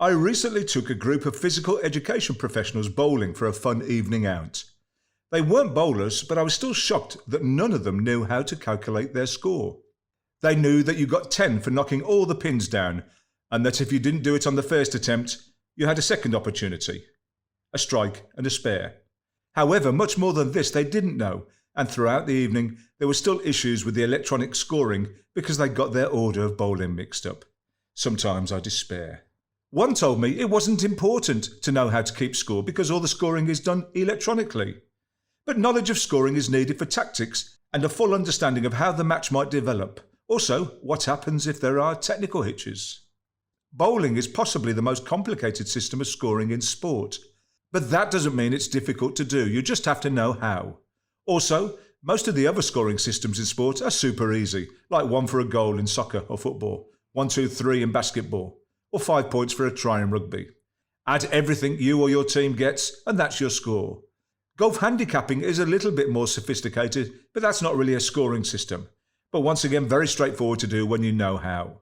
I recently took a group of physical education professionals bowling for a fun evening out. They weren't bowlers, but I was still shocked that none of them knew how to calculate their score. They knew that you got 10 for knocking all the pins down, and that if you didn't do it on the first attempt, you had a second opportunity, a strike and a spare. However, much more than this they didn't know, and throughout the evening there were still issues with the electronic scoring because they got their order of bowling mixed up. Sometimes I despair. One told me it wasn't important to know how to keep score because all the scoring is done electronically. But knowledge of scoring is needed for tactics and a full understanding of how the match might develop. Also, what happens if there are technical hitches. Bowling is possibly the most complicated system of scoring in sport. But that doesn't mean it's difficult to do, you just have to know how. Also, most of the other scoring systems in sport are super easy, like 1 for a goal in soccer or football, 1, 2, 3 in basketball, or 5 points for a try in rugby. Add everything you or your team gets, and that's your score. Golf handicapping is a little bit more sophisticated, but that's not really a scoring system. But once again, very straightforward to do when you know how.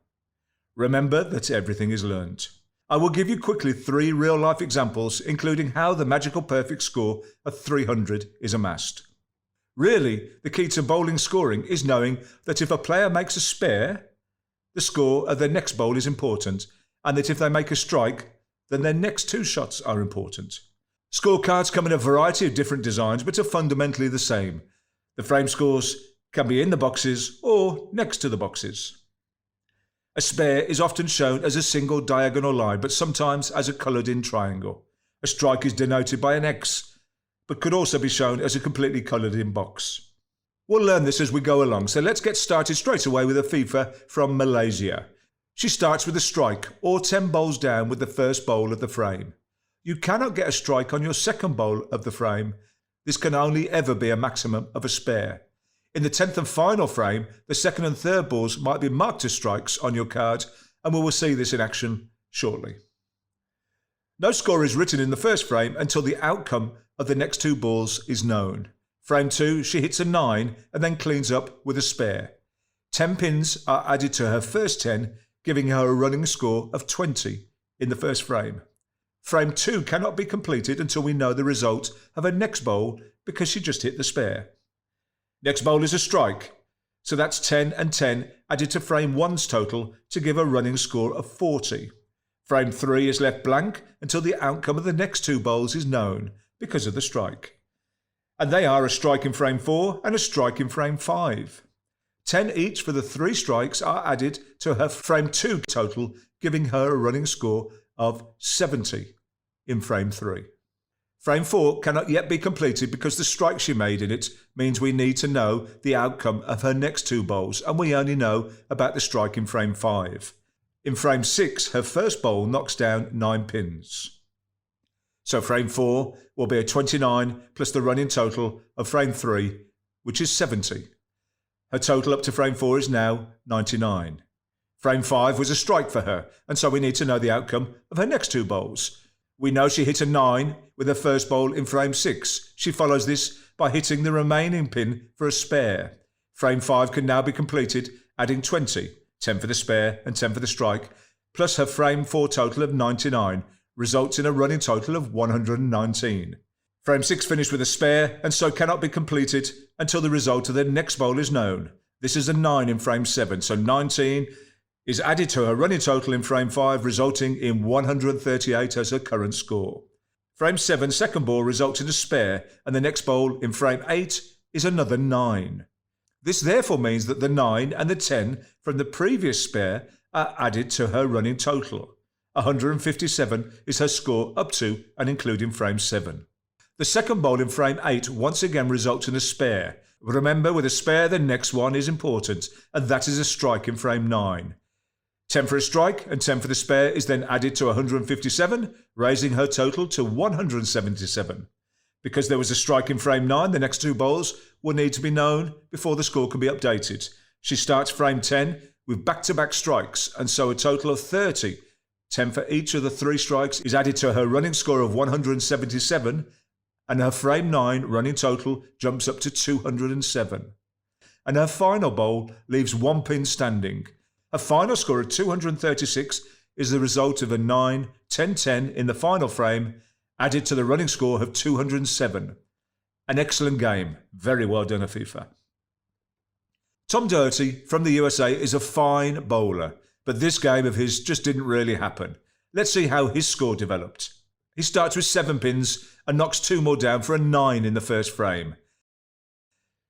Remember that everything is learnt. I will give you quickly 3 real-life examples, including how the magical perfect score of 300 is amassed. Really, the key to bowling scoring is knowing that if a player makes a spare, the score of their next bowl is important, and that if they make a strike, then their next 2 shots are important. Scorecards come in a variety of different designs, but are fundamentally the same. The frame scores can be in the boxes or next to the boxes. A spare is often shown as a single diagonal line, but sometimes as a coloured-in triangle. A strike is denoted by an X, but could also be shown as a completely coloured-in box. We'll learn this as we go along, so let's get started straight away with Afifah from Malaysia. She starts with a strike, or 10 bowls down with the first bowl of the frame. You cannot get a strike on your second bowl of the frame. This can only ever be a maximum of a spare. In the 10th and final frame, the second and third balls might be marked as strikes on your card, and we will see this in action shortly. No score is written in the first frame until the outcome of the next 2 balls is known. Frame 2, she hits a 9 and then cleans up with a spare. 10 pins are added to her first 10, giving her a running score of 20 in the first frame. Frame 2 cannot be completed until we know the result of her next bowl because she just hit the spare. Next bowl is a strike, so that's 10 and 10 added to frame 1's total to give a running score of 40. Frame 3 is left blank until the outcome of the next 2 bowls is known because of the strike. And they are a strike in frame 4 and a strike in frame 5. 10 each for the 3 strikes are added to her frame 2 total, giving her a running score of 70 in frame 3. Frame 4 cannot yet be completed because the strike she made in it means we need to know the outcome of her next 2 bowls, and we only know about the strike in frame 5. In frame 6, her first bowl knocks down 9 pins. So frame 4 will be a 29 plus the running total of frame 3, which is 70. Her total up to frame 4 is now 99. Frame 5 was a strike for her, and so we need to know the outcome of her next 2 bowls. We know she hit a 9 with her first bowl in frame 6. She follows this by hitting the remaining pin for a spare. Frame 5 can now be completed, adding 20, 10 for the spare and 10 for the strike, plus her frame 4 total of 99, results in a running total of 119. Frame 6 finished with a spare and so cannot be completed until the result of the next bowl is known. This is a 9 in frame 7, so 19 is added to her running total in frame 5, resulting in 138 as her current score. Frame 7 second ball results in a spare, and the next bowl in frame 8 is another 9. This therefore means that the 9 and the 10 from the previous spare are added to her running total. 157 is her score up to and including frame 7. The second bowl in frame 8 once again results in a spare. Remember, with a spare the next one is important, and that is a strike in frame 9. 10 for a strike and 10 for the spare is then added to 157, raising her total to 177. Because there was a strike in frame 9, the next 2 bowls will need to be known before the score can be updated. She starts frame 10 with back-to-back strikes, and so a total of 30. 10 for each of the 3 strikes is added to her running score of 177, and her frame 9 running total jumps up to 207. And her final bowl leaves 1 pin standing. Her final score of 236 is the result of a 9 10-10 in the final frame, added to the running score of 207. An excellent game. Very well done, Afifah. Tom Daugherty from the USA is a fine bowler, but this game of his just didn't really happen. Let's see how his score developed. He starts with 7 pins and knocks 2 more down for a 9 in the first frame.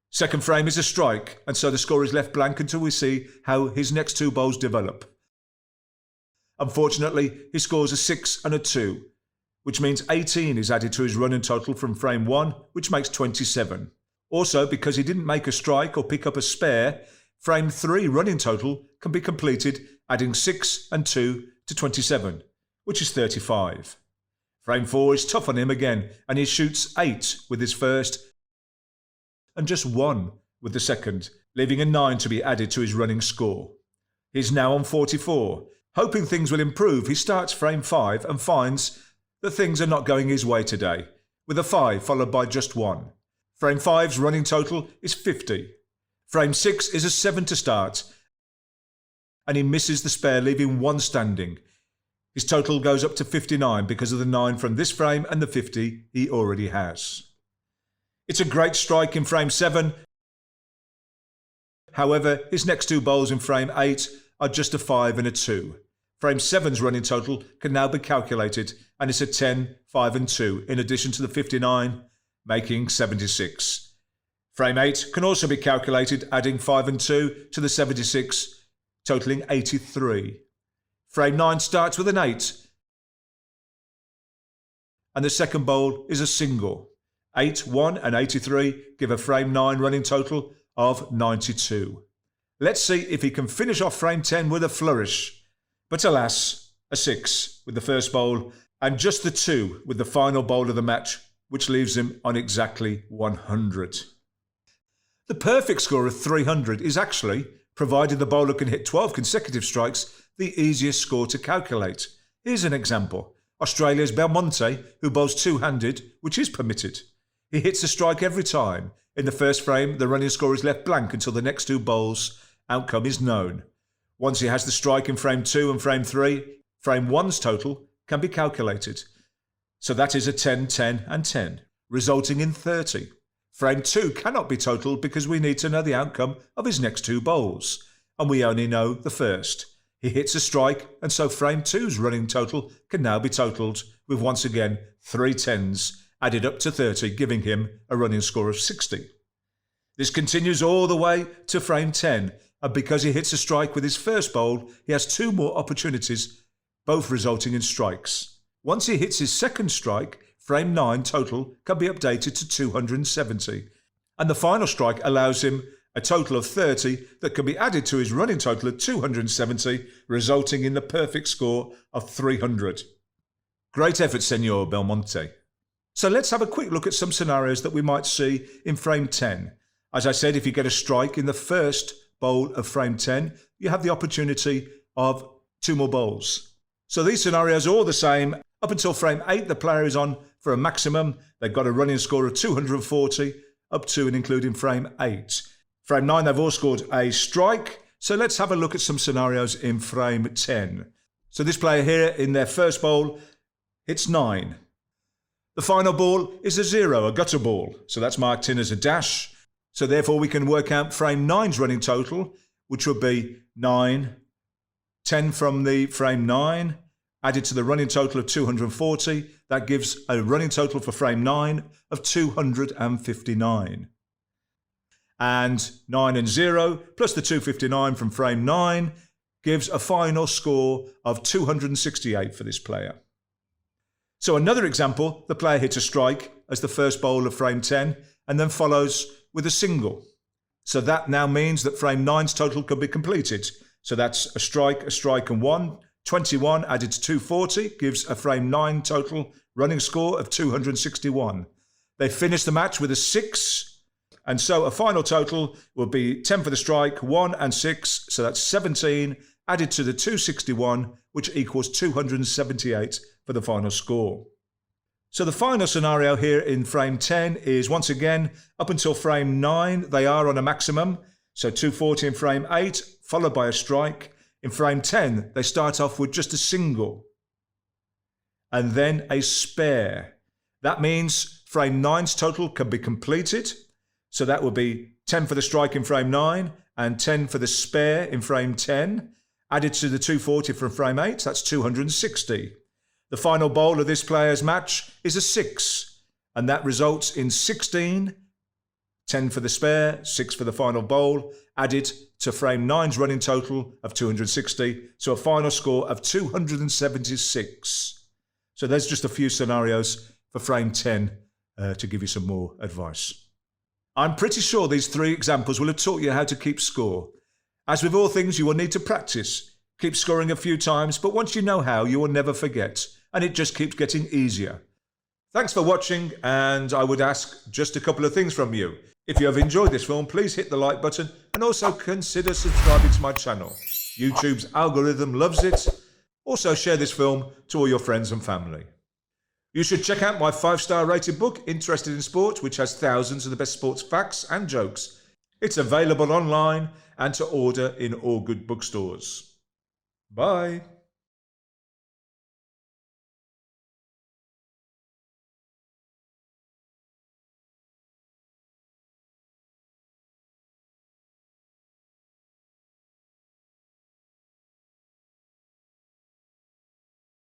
Second frame is a strike, and so the score is left blank until we see how his next 2 bowls develop. Unfortunately, he scores a 6 and a 2, which means 18 is added to his running total from frame 1, which makes 27. Also, because he didn't make a strike or pick up a spare, frame 3 running total can be completed, adding 6 and 2 to 27, which is 35. Frame 4 is tough on him again, and he shoots 8 with his first and just 1 with the second, leaving a 9 to be added to his running score. He's now on 44. Hoping things will improve, he starts frame 5 and finds that things are not going his way today, with a 5 followed by just 1. Frame 5's running total is 50. Frame 6 is a 7 to start, and he misses the spare, leaving 1 standing. His total goes up to 59 because of the 9 from this frame and the 50 he already has. It's a great strike in frame 7. However, his next 2 bowls in frame 8 are just a 5 and a 2. Frame 7's running total can now be calculated, and it's a 10, 5 and 2, in addition to the 59, making 76. Frame 8 can also be calculated, adding 5 and 2 to the 76, totaling 83. Frame 9 starts with an 8, and the second bowl is a single. 8, 1 and 83 give a frame 9 running total of 92. Let's see if he can finish off frame 10 with a flourish. But alas, a 6 with the first bowl and just the 2 with the final bowl of the match, which leaves him on exactly 100. The perfect score of 300 is actually, provided the bowler can hit 12 consecutive strikes, the easiest score to calculate. Here's an example. Australia's Belmonte, who bowls two-handed, which is permitted. He hits a strike every time. In the first frame, the running score is left blank until the next 2 bowls' outcome is known. Once he has the strike in frame 2 and frame 3, frame 1's total can be calculated. So that is a 10, 10 and 10, resulting in 30. Frame 2 cannot be totaled because we need to know the outcome of his next 2 bowls, and we only know the first. He hits a strike, and so frame 2's running total can now be totaled with once again 3 10s added up to 30, giving him a running score of 60. This continues all the way to frame 10, and because he hits a strike with his first bowl, he has 2 more opportunities, both resulting in strikes. Once he hits his second strike, frame 9 total can be updated to 270, and the final strike allows him a total of 30 that can be added to his running total of 270, resulting in the perfect score of 300. Great effort, Senor Belmonte. So let's have a quick look at some scenarios that we might see in frame 10. As I said, if you get a strike in the first bowl of frame 10, you have the opportunity of 2 more bowls. So these scenarios are all the same. Up until frame 8, the player is on for a maximum. They've got a running score of 240, up to and including frame 8. Frame 9, they've all scored a strike. So let's have a look at some scenarios in frame 10. So this player here in their first bowl hits 9. The final ball is a 0, a gutter ball. So that's marked in as a dash. So therefore we can work out frame 9's running total, which would be 9, 10 from the frame 9, added to the running total of 240. That gives a running total for frame 9 of 259. And 9 and 0 plus the 259 from frame 9 gives a final score of 268 for this player. So another example, the player hits a strike as the first bowl of frame 10 and then follows with a single. So that now means that frame 9's total can be completed. So that's a strike and 1. 21 added to 240 gives a frame 9 total running score of 261. They finish the match with a 6, and so a final total will be 10 for the strike, 1 and 6, so that's 17 added to the 261, which equals 278 for the final score. So the final scenario here in frame 10 is, once again, up until frame 9, they are on a maximum. So 240 in frame 8, followed by a strike. In frame 10, they start off with just a single. and then a spare. That means frame 9's total can be completed. So that would be 10 for the strike in frame 9 and 10 for the spare in frame 10. Added to the 240 from frame 8, that's 260. The final bowl of this player's match is a 6, and that results in 16, 10 for the spare, 6 for the final bowl, added to frame 9's running total of 260, so a final score of 276. So there's just a few scenarios for frame 10 to give you some more advice. I'm pretty sure these 3 examples will have taught you how to keep score. As with all things, you will need to practice. Keep scoring a few times, but once you know how, you will never forget, and it just keeps getting easier. Thanks for watching, and I would ask just a couple of things from you. If you have enjoyed this film, please hit the like button and also consider subscribing to my channel. YouTube's algorithm loves it. Also share this film to all your friends and family. You should check out my 5-star rated book, Interested in Sport, which has thousands of the best sports facts and jokes. It's available online and to order in all good bookstores. Bye.